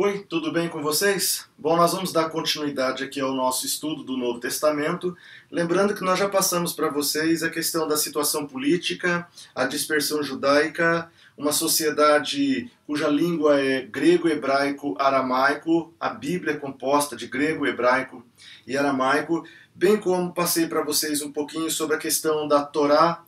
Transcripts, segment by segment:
Oi, tudo bem com vocês? Bom, nós vamos dar continuidade aqui ao nosso estudo do Novo Testamento, lembrando que nós já passamos para vocês a questão da situação política, a dispersão judaica, uma sociedade cuja língua é grego, hebraico, aramaico, a Bíblia é composta de grego, hebraico e aramaico, bem como passei para vocês um pouquinho sobre a questão da Torá,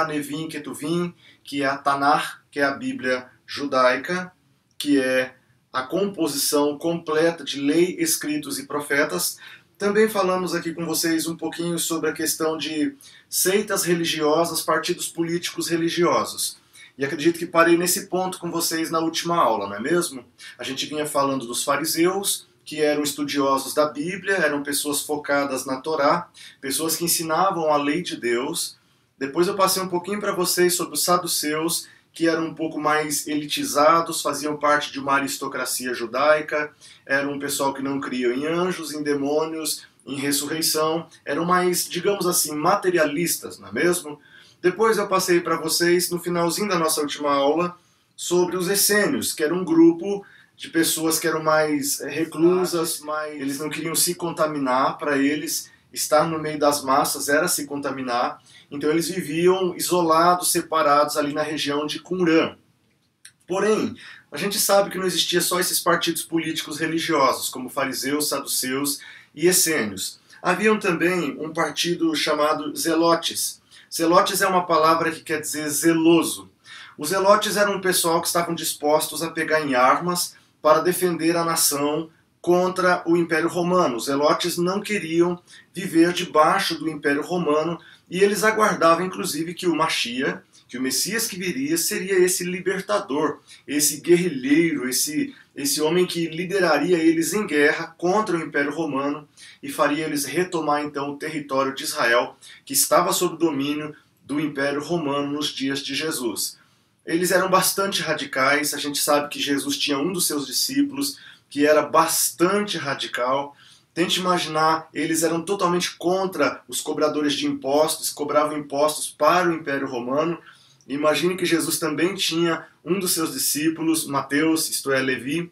Nevim, Ketuvim, que é a Tanar, que é a Bíblia judaica, que é a composição completa de lei, escritos e profetas. Também falamos aqui com vocês um pouquinho sobre a questão de seitas religiosas, partidos políticos religiosos. E acredito que parei nesse ponto com vocês na última aula, não é mesmo? A gente vinha falando dos fariseus, que eram estudiosos da Bíblia, eram pessoas focadas na Torá, pessoas que ensinavam a lei de Deus. Depois eu passei um pouquinho para vocês sobre os saduceus, que eram um pouco mais elitizados, faziam parte de uma aristocracia judaica, eram um pessoal que não cria em anjos, em demônios, em ressurreição, eram mais, digamos assim, materialistas, não é mesmo? Depois eu passei para vocês, no finalzinho da nossa última aula, sobre os essênios, que era um grupo de pessoas que eram mais reclusas, eles não queriam se contaminar, para eles estar no meio das massas era se contaminar, então eles viviam isolados, separados ali na região de Qumran. Porém, a gente sabe que não existia só esses partidos políticos religiosos, como fariseus, saduceus e essênios. Haviam também um partido chamado zelotes. Zelotes é uma palavra que quer dizer zeloso. Os zelotes eram um pessoal que estavam dispostos a pegar em armas para defender a nação contra o Império Romano. Os zelotes não queriam viver debaixo do Império Romano e eles aguardavam inclusive que o Mashiach, que o Messias que viria, seria esse libertador, esse guerrilheiro, esse homem que lideraria eles em guerra contra o Império Romano e faria eles retomar então o território de Israel, que estava sob o domínio do Império Romano nos dias de Jesus. Eles eram bastante radicais, a gente sabe que Jesus tinha um dos seus discípulos que era bastante radical. Tente imaginar, eles eram totalmente contra os cobradores de impostos, cobravam impostos para o Império Romano. Imagine que Jesus também tinha um dos seus discípulos, Mateus, isto é, Levi,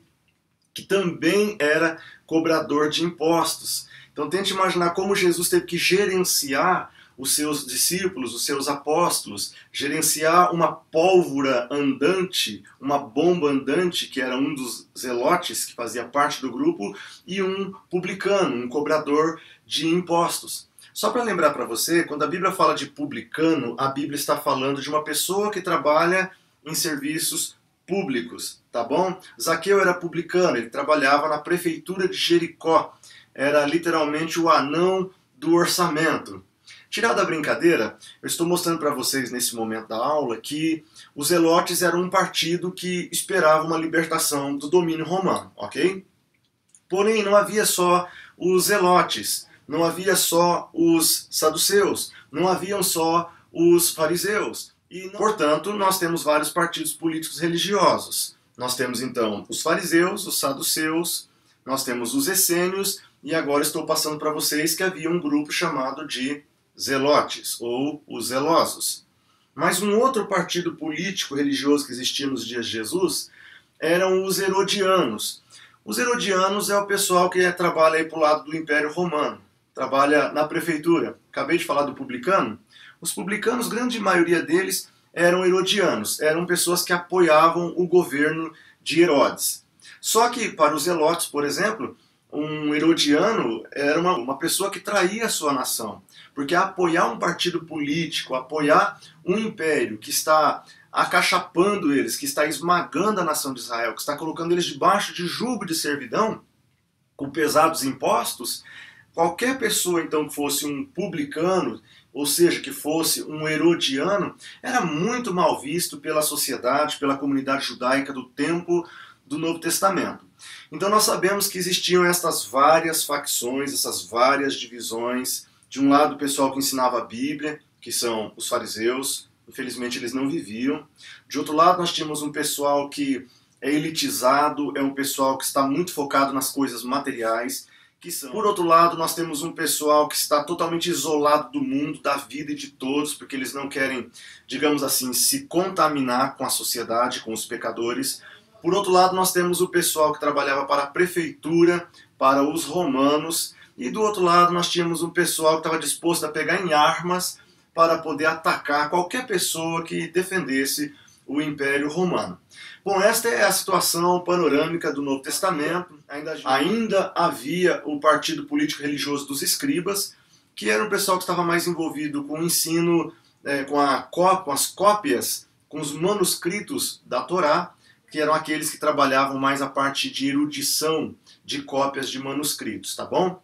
que também era cobrador de impostos. Então tente imaginar como Jesus teve que gerenciar os seus discípulos, os seus apóstolos, gerenciar uma pólvora andante, uma bomba andante, que era um dos zelotes, que fazia parte do grupo, e um publicano, um cobrador de impostos. Só para lembrar para você, quando a Bíblia fala de publicano, a Bíblia está falando de uma pessoa que trabalha em serviços públicos, tá bom? Zaqueu era publicano, ele trabalhava na prefeitura de Jericó, era literalmente o anão do orçamento. Tirada a brincadeira, eu estou mostrando para vocês nesse momento da aula que os zelotes eram um partido que esperava uma libertação do domínio romano, ok? Porém, não havia só os zelotes, não havia só os saduceus, não haviam só os fariseus. E, portanto, nós temos vários partidos políticos religiosos. Nós temos, então, os fariseus, os saduceus, nós temos os essênios, e agora estou passando para vocês que havia um grupo chamado de zelotes, ou os zelosos. Mas um outro partido político religioso que existia nos dias de Jesus eram os herodianos. Os herodianos é o pessoal que trabalha aí para o lado do Império Romano, trabalha na prefeitura. Acabei de falar do publicano. Os publicanos, grande maioria deles, eram herodianos, eram pessoas que apoiavam o governo de Herodes. Só que para os zelotes, por exemplo, um herodiano era uma pessoa que traía a sua nação, porque apoiar um partido político, apoiar um império que está acachapando eles, que está esmagando a nação de Israel, que está colocando eles debaixo de jugo de servidão, com pesados impostos, qualquer pessoa então que fosse um publicano, ou seja, que fosse um herodiano, era muito mal visto pela sociedade, pela comunidade judaica do tempo do Novo Testamento. Então nós sabemos que existiam essas várias facções, essas várias divisões. De um lado o pessoal que ensinava a Bíblia, que são os fariseus, infelizmente eles não viviam. De outro lado nós tínhamos um pessoal que é elitizado, é um pessoal que está muito focado nas coisas materiais. Por outro lado, nós temos um pessoal que está totalmente isolado do mundo, da vida e de todos, porque eles não querem, digamos assim, se contaminar com a sociedade, com os pecadores. Por outro lado, nós temos o pessoal que trabalhava para a prefeitura, para os romanos, e do outro lado nós tínhamos um pessoal que estava disposto a pegar em armas para poder atacar qualquer pessoa que defendesse o Império Romano. Bom, esta é a situação panorâmica do Novo Testamento. Ainda havia o partido político-religioso dos escribas, que era um pessoal que estava mais envolvido com o ensino, com as cópias, com os manuscritos da Torá, que eram aqueles que trabalhavam mais a parte de erudição de cópias de manuscritos, tá bom?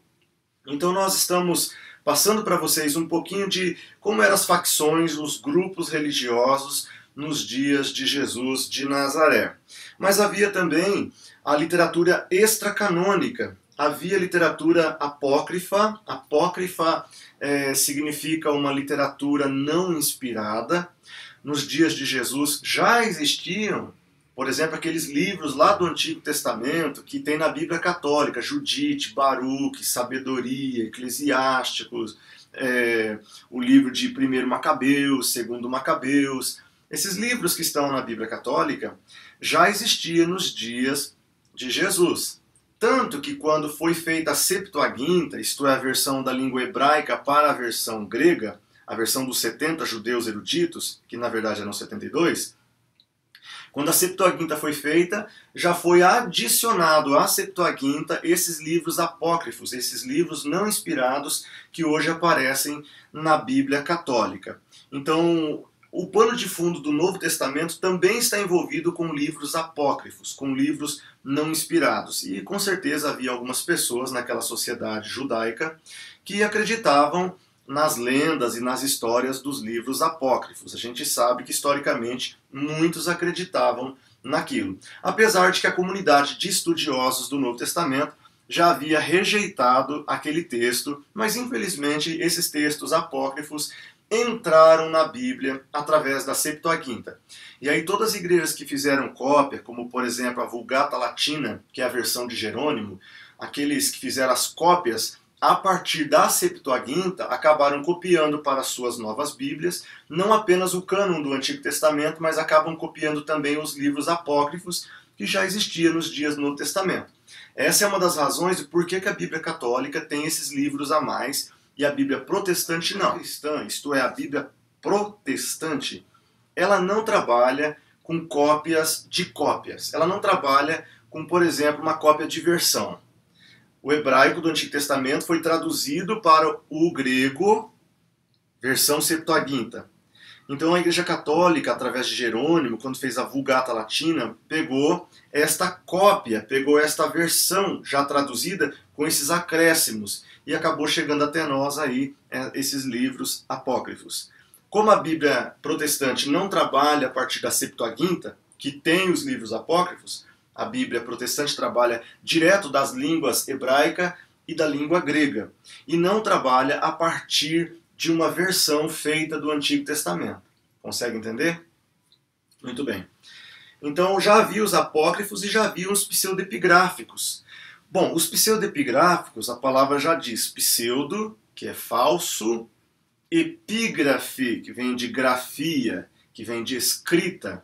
Então nós estamos passando para vocês um pouquinho de como eram as facções, os grupos religiosos nos dias de Jesus de Nazaré. Mas havia também a literatura extracanônica, havia literatura apócrifa. Apócrifa significa uma literatura não inspirada. Nos dias de Jesus já existiam, por exemplo, aqueles livros lá do Antigo Testamento que tem na Bíblia Católica, Judite, Baruque, Sabedoria, Eclesiásticos, o livro de 1 Macabeus, 2 Macabeus. Esses livros que estão na Bíblia Católica já existiam nos dias de Jesus. Tanto que quando foi feita a Septuaginta, isto é, a versão da língua hebraica para a versão grega, a versão dos 70 judeus eruditos, que na verdade eram 72, quando a Septuaginta foi feita, já foi adicionado à Septuaginta esses livros apócrifos, esses livros não inspirados que hoje aparecem na Bíblia Católica. Então, o pano de fundo do Novo Testamento também está envolvido com livros apócrifos, com livros não inspirados. E com certeza havia algumas pessoas naquela sociedade judaica que acreditavam nas lendas e nas histórias dos livros apócrifos. A gente sabe que historicamente muitos acreditavam naquilo. Apesar de que a comunidade de estudiosos do Novo Testamento já havia rejeitado aquele texto, mas infelizmente esses textos apócrifos entraram na Bíblia através da Septuaginta. E aí todas as igrejas que fizeram cópia, como por exemplo a Vulgata Latina, que é a versão de Jerônimo, aqueles que fizeram as cópias a partir da Septuaginta, acabaram copiando para as suas novas Bíblias, não apenas o cânon do Antigo Testamento, mas acabam copiando também os livros apócrifos que já existiam nos dias do Novo Testamento. Essa é uma das razões de por que a Bíblia Católica tem esses livros a mais, e a Bíblia protestante não. A cristã, isto é, a Bíblia protestante, ela não trabalha com cópias de cópias. Ela não trabalha com, por exemplo, uma cópia de versão. O hebraico do Antigo Testamento foi traduzido para o grego, versão Septuaginta. Então a Igreja Católica, através de Jerônimo, quando fez a Vulgata Latina, pegou esta cópia, pegou esta versão já traduzida com esses acréscimos e acabou chegando até nós aí esses livros apócrifos. Como a Bíblia protestante não trabalha a partir da Septuaginta, que tem os livros apócrifos, a Bíblia protestante trabalha direto das línguas hebraica e da língua grega, e não trabalha a partir de uma versão feita do Antigo Testamento. Consegue entender? Muito bem. Então já havia os apócrifos e já havia os pseudepigráficos. Bom, os pseudepigráficos, a palavra já diz pseudo, que é falso, epígrafe, que vem de grafia, que vem de escrita.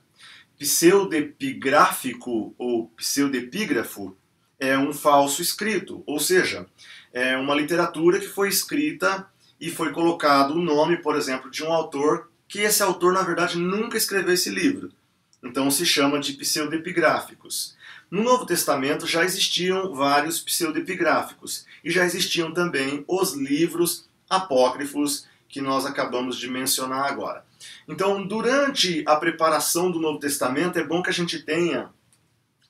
Pseudepigráfico ou pseudepígrafo é um falso escrito, ou seja, é uma literatura que foi escrita e foi colocado o nome, por exemplo, de um autor que esse autor, na verdade, nunca escreveu esse livro. Então se chama de pseudepigráficos. No Novo Testamento já existiam vários pseudepigráficos e já existiam também os livros apócrifos que nós acabamos de mencionar agora. Então, durante a preparação do Novo Testamento, é bom que a gente tenha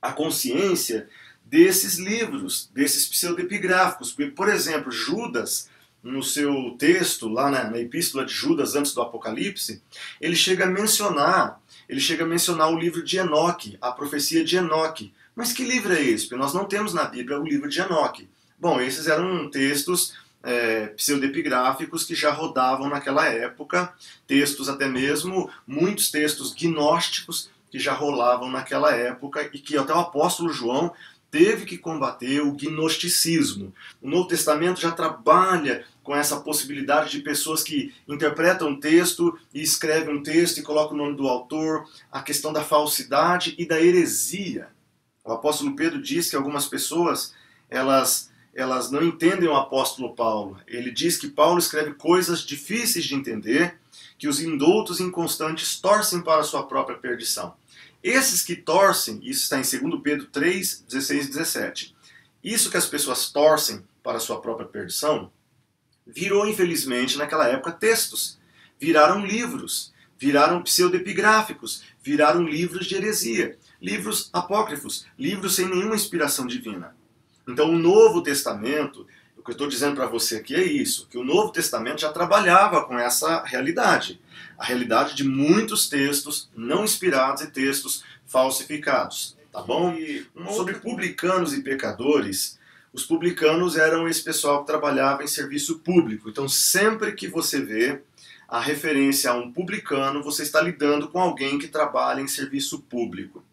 a consciência desses livros, desses pseudepigráficos. Porque, por exemplo, Judas, no seu texto, lá na Epístola de Judas, antes do Apocalipse, ele chega a mencionar o livro de Enoque, a profecia de Enoque. Mas que livro é esse? Porque nós não temos na Bíblia o livro de Enoque. Bom, esses eram textos pseudepigráficos que já rodavam naquela época, textos até mesmo, muitos textos gnósticos que já rolavam naquela época e que até o apóstolo João teve que combater o gnosticismo. O Novo Testamento já trabalha com essa possibilidade de pessoas que interpretam um texto e escrevem um texto e colocam o nome do autor, a questão da falsidade e da heresia. O apóstolo Pedro diz que algumas pessoas, elas não entendem o apóstolo Paulo. Ele diz que Paulo escreve coisas difíceis de entender, que os indoutos e inconstantes torcem para a sua própria perdição. Esses que torcem, isso está em 2 Pedro 3, 16 e 17. Isso que as pessoas torcem para a sua própria perdição, virou infelizmente naquela época textos, viraram livros, viraram pseudepigráficos, viraram livros de heresia, livros apócrifos, livros sem nenhuma inspiração divina. Então o Novo Testamento, o que eu estou dizendo para você aqui é isso, que o Novo Testamento já trabalhava com essa realidade, a realidade de muitos textos não inspirados e textos falsificados, tá bom? E sobre publicanos e pecadores, os publicanos eram esse pessoal que trabalhava em serviço público, então sempre que você vê a referência a um publicano, você está lidando com alguém que trabalha em serviço público.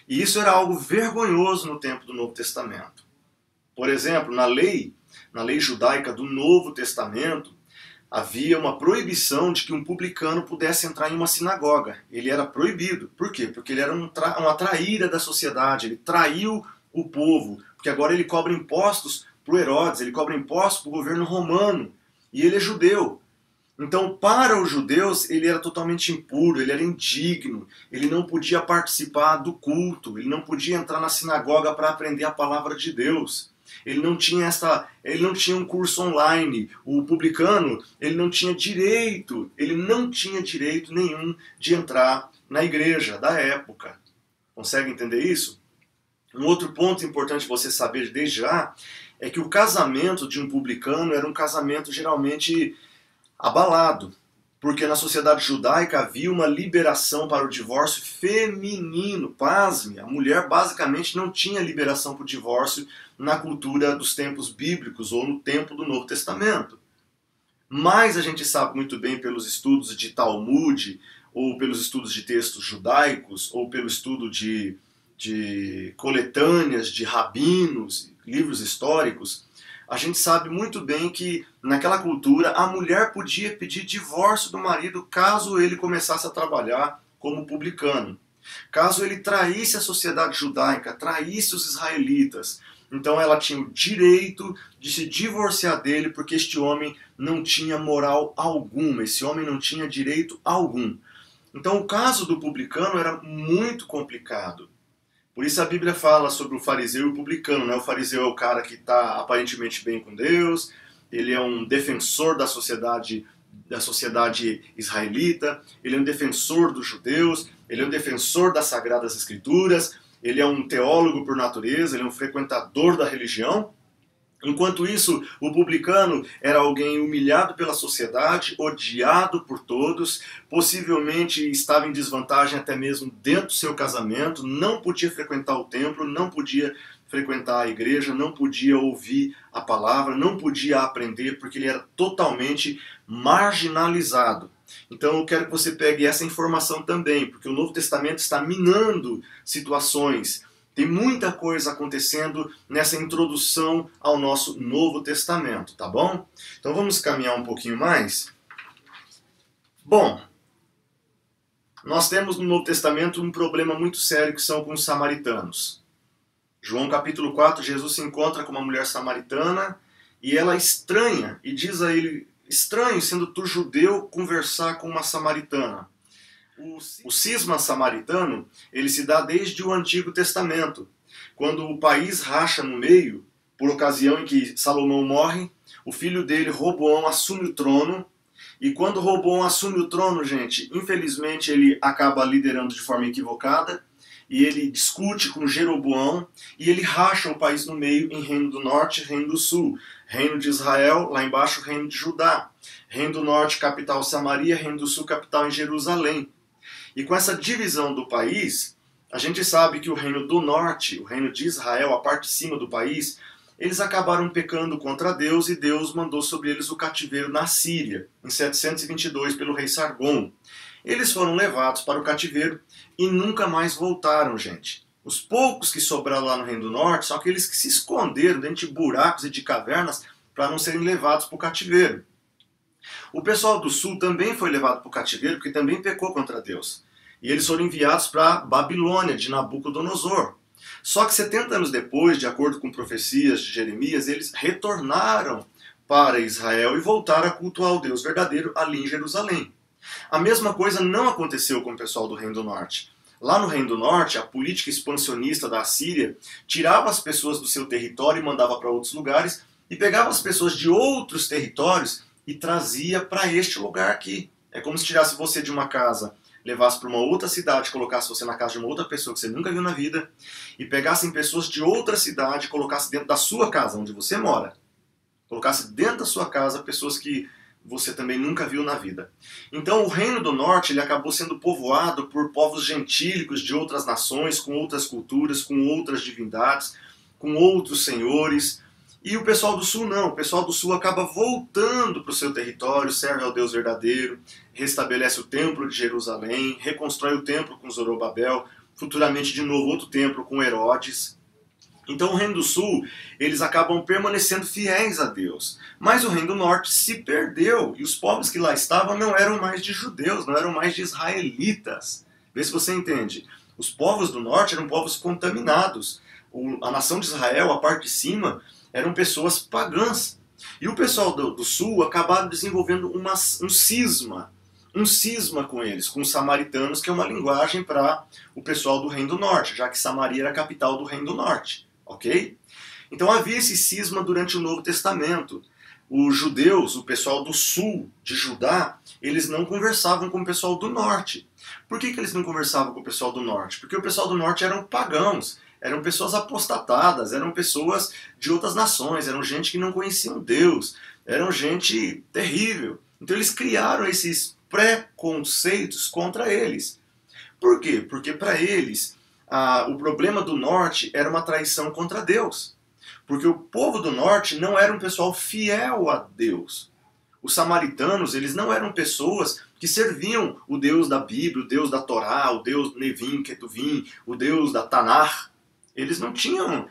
E isso era algo vergonhoso no tempo do Novo Testamento. Por exemplo, na lei judaica do Novo Testamento, havia uma proibição de que um publicano pudesse entrar em uma sinagoga. Ele era proibido. Por quê? Porque ele era uma traíra da sociedade, ele traiu o povo, porque agora ele cobra impostos para o Herodes, ele cobra impostos para o governo romano, e ele é judeu. Então, para os judeus, ele era totalmente impuro, ele era indigno, ele não podia participar do culto, ele não podia entrar na sinagoga para aprender a palavra de Deus. Ele não tinha um curso online. O publicano, ele não tinha direito nenhum de entrar na igreja da época. Consegue entender isso? Um outro ponto importante você saber desde já é que o casamento de um publicano era um casamento geralmente abalado, porque na sociedade judaica havia uma liberação para o divórcio feminino. Pasme, a mulher basicamente não tinha liberação para o divórcio na cultura dos tempos bíblicos ou no tempo do Novo Testamento. Mas a gente sabe muito bem pelos estudos de Talmud, ou pelos estudos de textos judaicos, ou pelo estudo de coletâneas de rabinos, livros históricos, a gente sabe muito bem que naquela cultura a mulher podia pedir divórcio do marido caso ele começasse a trabalhar como publicano. Caso ele traísse a sociedade judaica, traísse os israelitas, então ela tinha o direito de se divorciar dele porque este homem não tinha moral alguma, esse homem não tinha direito algum. Então o caso do publicano era muito complicado. Por isso a Bíblia fala sobre o fariseu e o publicano, né? O fariseu é o cara que está aparentemente bem com Deus, ele é um defensor da sociedade israelita, ele é um defensor dos judeus, ele é um defensor das Sagradas Escrituras, ele é um teólogo por natureza, ele é um frequentador da religião. Enquanto isso, o publicano era alguém humilhado pela sociedade, odiado por todos, possivelmente estava em desvantagem até mesmo dentro do seu casamento, não podia frequentar o templo, não podia frequentar a igreja, não podia ouvir a palavra, não podia aprender, porque ele era totalmente marginalizado. Então eu quero que você pegue essa informação também, porque o Novo Testamento está minando situações. Tem muita coisa acontecendo nessa introdução ao nosso Novo Testamento, tá bom? Então vamos caminhar um pouquinho mais. Bom, nós temos no Novo Testamento um problema muito sério que são com os samaritanos. João capítulo 4, Jesus se encontra com uma mulher samaritana e ela estranha, e diz a ele, estranho sendo tu judeu conversar com uma samaritana. O cisma samaritano, ele se dá desde o Antigo Testamento. Quando o país racha no meio, por ocasião em que Salomão morre, o filho dele, Roboão, assume o trono. E quando Roboão assume o trono, gente, infelizmente ele acaba liderando de forma equivocada. E ele discute com Jeroboão e ele racha o país no meio em reino do norte e reino do sul. Reino de Israel, lá embaixo reino de Judá. Reino do norte, capital Samaria, reino do sul, capital em Jerusalém. E com essa divisão do país, a gente sabe que o reino do norte, o reino de Israel, a parte de cima do país, eles acabaram pecando contra Deus e Deus mandou sobre eles o cativeiro na Síria, em 722 pelo rei Sargom. Eles foram levados para o cativeiro e nunca mais voltaram, gente. Os poucos que sobraram lá no Reino do Norte são aqueles que se esconderam dentro de buracos e de cavernas para não serem levados para o cativeiro. O pessoal do sul também foi levado para o cativeiro porque também pecou contra Deus. E eles foram enviados para Babilônia, de Nabucodonosor. Só que 70 anos depois, de acordo com profecias de Jeremias, eles retornaram para Israel e voltaram a cultuar o Deus verdadeiro ali em Jerusalém. A mesma coisa não aconteceu com o pessoal do Reino do Norte. Lá no Reino do Norte, a política expansionista da Assíria tirava as pessoas do seu território e mandava para outros lugares, e pegava as pessoas de outros territórios e trazia para este lugar aqui. É como se tirasse você de uma casa, levasse para uma outra cidade, colocasse você na casa de uma outra pessoa que você nunca viu na vida, e pegassem pessoas de outra cidade e colocasse dentro da sua casa, onde você mora. Colocasse dentro da sua casa pessoas que você também nunca viu na vida. Então o Reino do Norte ele acabou sendo povoado por povos gentílicos de outras nações, com outras culturas, com outras divindades, com outros senhores. E o pessoal do Sul não. O pessoal do Sul acaba voltando para o seu território, serve ao Deus verdadeiro, restabelece o templo de Jerusalém, reconstrói o templo com Zorobabel, futuramente de novo outro templo com Herodes. Então o Reino do Sul, eles acabam permanecendo fiéis a Deus. Mas o Reino do Norte se perdeu, e os povos que lá estavam não eram mais de judeus, não eram mais de israelitas. Vê se você entende. Os povos do Norte eram povos contaminados. A nação de Israel, a parte de cima, eram pessoas pagãs. E o pessoal do Sul acabaram desenvolvendo um cisma com eles, com os samaritanos, que é uma linguagem para o pessoal do Reino do Norte, já que Samaria era a capital do Reino do Norte. Ok? Então havia esse cisma durante o Novo Testamento. Os judeus, o pessoal do sul de Judá, eles não conversavam com o pessoal do norte. Por que eles não conversavam com o pessoal do norte? Porque o pessoal do norte eram pagãos, eram pessoas apostatadas, eram pessoas de outras nações, eram gente que não conheciam Deus, eram gente terrível. Então eles criaram esses preconceitos contra eles. Por quê? Porque para eles o problema do norte era uma traição contra Deus. Porque o povo do norte não era um pessoal fiel a Deus. Os samaritanos, eles não eram pessoas que serviam o Deus da Bíblia, o Deus da Torá, o Deus Nevim, Ketuvim, o Deus da Tanar. Eles não tinham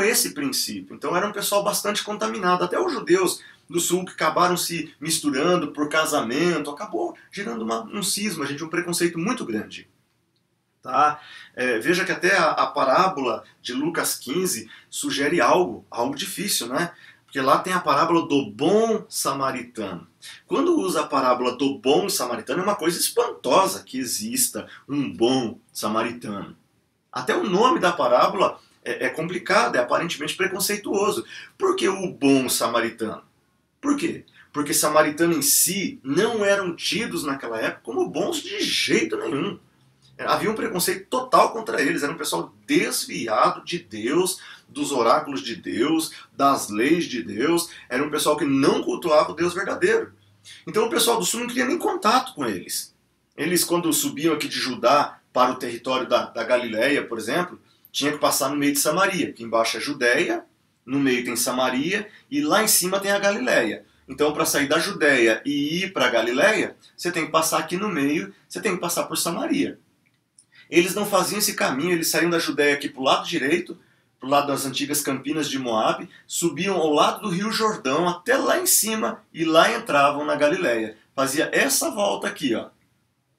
esse princípio. Então era um pessoal bastante contaminado. Até os judeus do sul que acabaram se misturando por casamento, acabou gerando um cisma, gente, um preconceito muito grande. Tá? Veja que até a parábola de Lucas 15 sugere algo difícil, né? Porque lá tem a parábola do bom samaritano. Quando usa a parábola do bom samaritano, é uma coisa espantosa que exista um bom samaritano. Até o nome da parábola é complicado, é aparentemente preconceituoso. Por que o bom samaritano? Por quê? Porque samaritano em si não eram tidos naquela época como bons de jeito nenhum. Havia um preconceito total contra eles, era um pessoal desviado de Deus, dos oráculos de Deus, das leis de Deus, era um pessoal que não cultuava o Deus verdadeiro. Então o pessoal do sul não queria nem contato com eles. Eles, quando subiam aqui de Judá para o território da Galileia, por exemplo, tinha que passar no meio de Samaria, que embaixo é Judéia, no meio tem Samaria e lá em cima tem a Galileia. Então, para sair da Judéia e ir para a Galileia, você tem que passar aqui no meio, você tem que passar por Samaria. Eles não faziam esse caminho, eles saíam da Judéia aqui para o lado direito, para o lado das antigas Campinas de Moabe, subiam ao lado do Rio Jordão, até lá em cima, e lá entravam na Galileia. Fazia essa volta aqui, ó.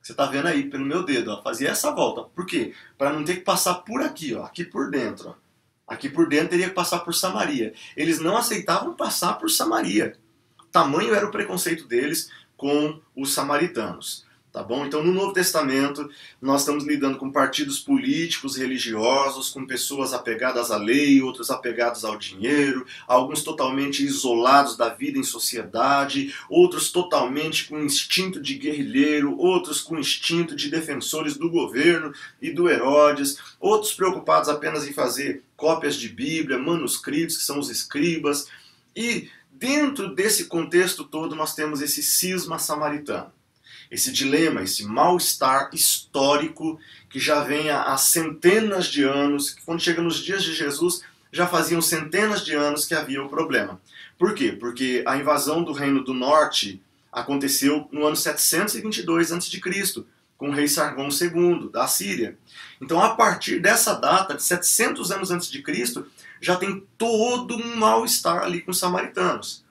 Você está vendo aí pelo meu dedo, ó. Fazia essa volta. Por quê? Para não ter que passar por aqui, ó, aqui por dentro. Ó. Aqui por dentro teria que passar por Samaria. Eles não aceitavam passar por Samaria. Tamanho era o preconceito deles com os samaritanos. Tá bom? Então, no Novo Testamento, nós estamos lidando com partidos políticos, religiosos, com pessoas apegadas à lei, outros apegados ao dinheiro, alguns totalmente isolados da vida em sociedade, outros totalmente com instinto de guerrilheiro, outros com instinto de defensores do governo e do Herodes, outros preocupados apenas em fazer cópias de Bíblia, manuscritos, que são os escribas. E dentro desse contexto todo, nós temos esse cisma samaritano. Esse dilema, esse mal-estar histórico que já vem há centenas de anos, que quando chega nos dias de Jesus, já faziam centenas de anos que havia o problema. Por quê? Porque a invasão do Reino do Norte aconteceu no ano 722 a.C., com o rei Sargão II, da Síria. Então, a partir dessa data, de 700 anos antes de Cristo, já tem todo um mal-estar ali com os samaritanos.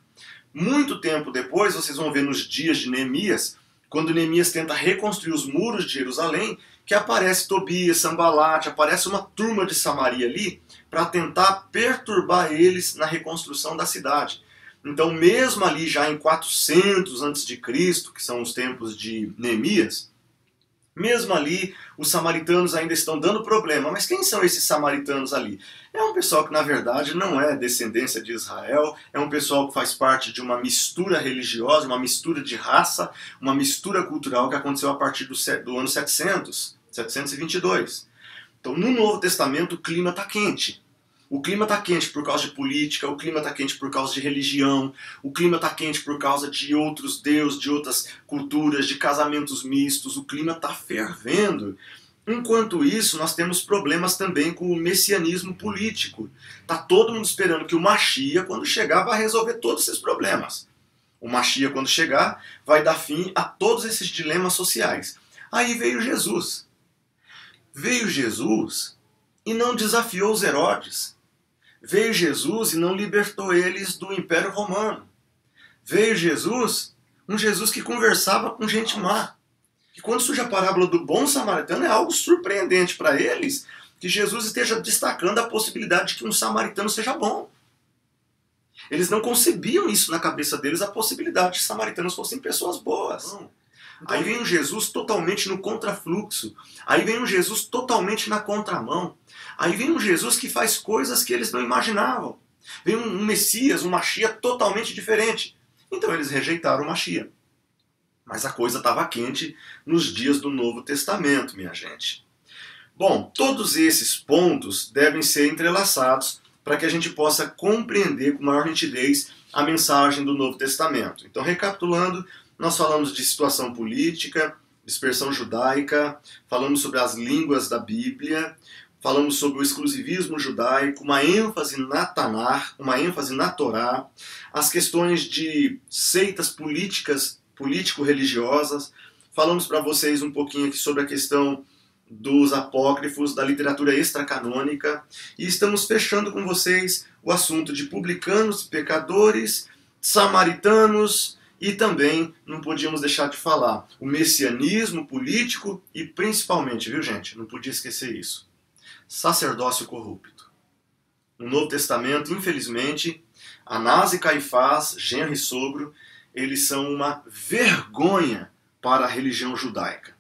Muito tempo depois, vocês vão ver nos dias de Neemias, quando Neemias tenta reconstruir os muros de Jerusalém, que aparece Tobias, Sambalate, aparece uma turma de Samaria ali, para tentar perturbar eles na reconstrução da cidade. Então, mesmo ali já em 400 a.C., que são os tempos de Neemias, mesmo ali, os samaritanos ainda estão dando problema. Mas quem são esses samaritanos ali? É um pessoal que, na verdade, não é descendência de Israel, é um pessoal que faz parte de uma mistura religiosa, uma mistura de raça, uma mistura cultural que aconteceu a partir do ano 722. Então, no Novo Testamento, o clima está quente. O clima está quente por causa de política, o clima está quente por causa de religião, o clima está quente por causa de outros deuses, de outras culturas, de casamentos mistos, o clima está fervendo. Enquanto isso, nós temos problemas também com o messianismo político. Está todo mundo esperando que o Mashiach, quando chegar, vai resolver todos esses problemas. O Mashiach, quando chegar, vai dar fim a todos esses dilemas sociais. Aí veio Jesus. Veio Jesus e não desafiou os Herodes. Veio Jesus e não libertou eles do Império Romano. Veio Jesus, um Jesus que conversava com gente má. E quando surge a parábola do bom samaritano, é algo surpreendente para eles que Jesus esteja destacando a possibilidade de que um samaritano seja bom. Eles não concebiam isso na cabeça deles, a possibilidade de samaritanos fossem pessoas boas. Aí vem um Jesus totalmente no contrafluxo. Aí vem um Jesus totalmente na contramão. Aí vem um Jesus que faz coisas que eles não imaginavam. Vem um Messias, um Mashiach totalmente diferente. Então eles rejeitaram o Mashiach. Mas a coisa estava quente nos dias do Novo Testamento, minha gente. Bom, todos esses pontos devem ser entrelaçados para que a gente possa compreender com maior nitidez a mensagem do Novo Testamento. Então, recapitulando, nós falamos de situação política, dispersão judaica, falamos sobre as línguas da Bíblia, falamos sobre o exclusivismo judaico, uma ênfase na Tanar, uma ênfase na Torá, as questões de seitas político-religiosas, falamos para vocês um pouquinho aqui sobre a questão dos apócrifos, da literatura extracanônica, e estamos fechando com vocês o assunto de publicanos, pecadores, samaritanos, e também não podíamos deixar de falar o messianismo político e principalmente, viu gente, não podia esquecer isso, sacerdócio corrupto. No Novo Testamento, infelizmente, Anás e Caifás, genro e sogro, eles são uma vergonha para a religião judaica.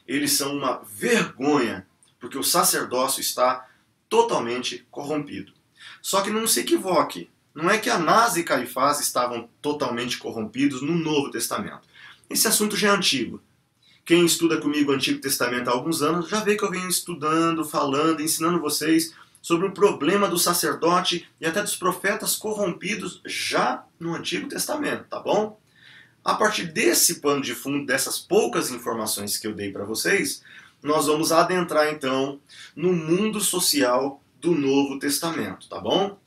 Eles são uma vergonha porque o sacerdócio está totalmente corrompido. Só que não se equivoque, não é que Anás e Caifás estavam totalmente corrompidos no Novo Testamento. Esse assunto já é antigo. Quem estuda comigo o Antigo Testamento há alguns anos já vê que eu venho estudando, falando, ensinando vocês sobre o problema do sacerdote e até dos profetas corrompidos já no Antigo Testamento, tá bom? A partir desse pano de fundo, dessas poucas informações que eu dei para vocês, nós vamos adentrar então no mundo social do Novo Testamento, tá bom?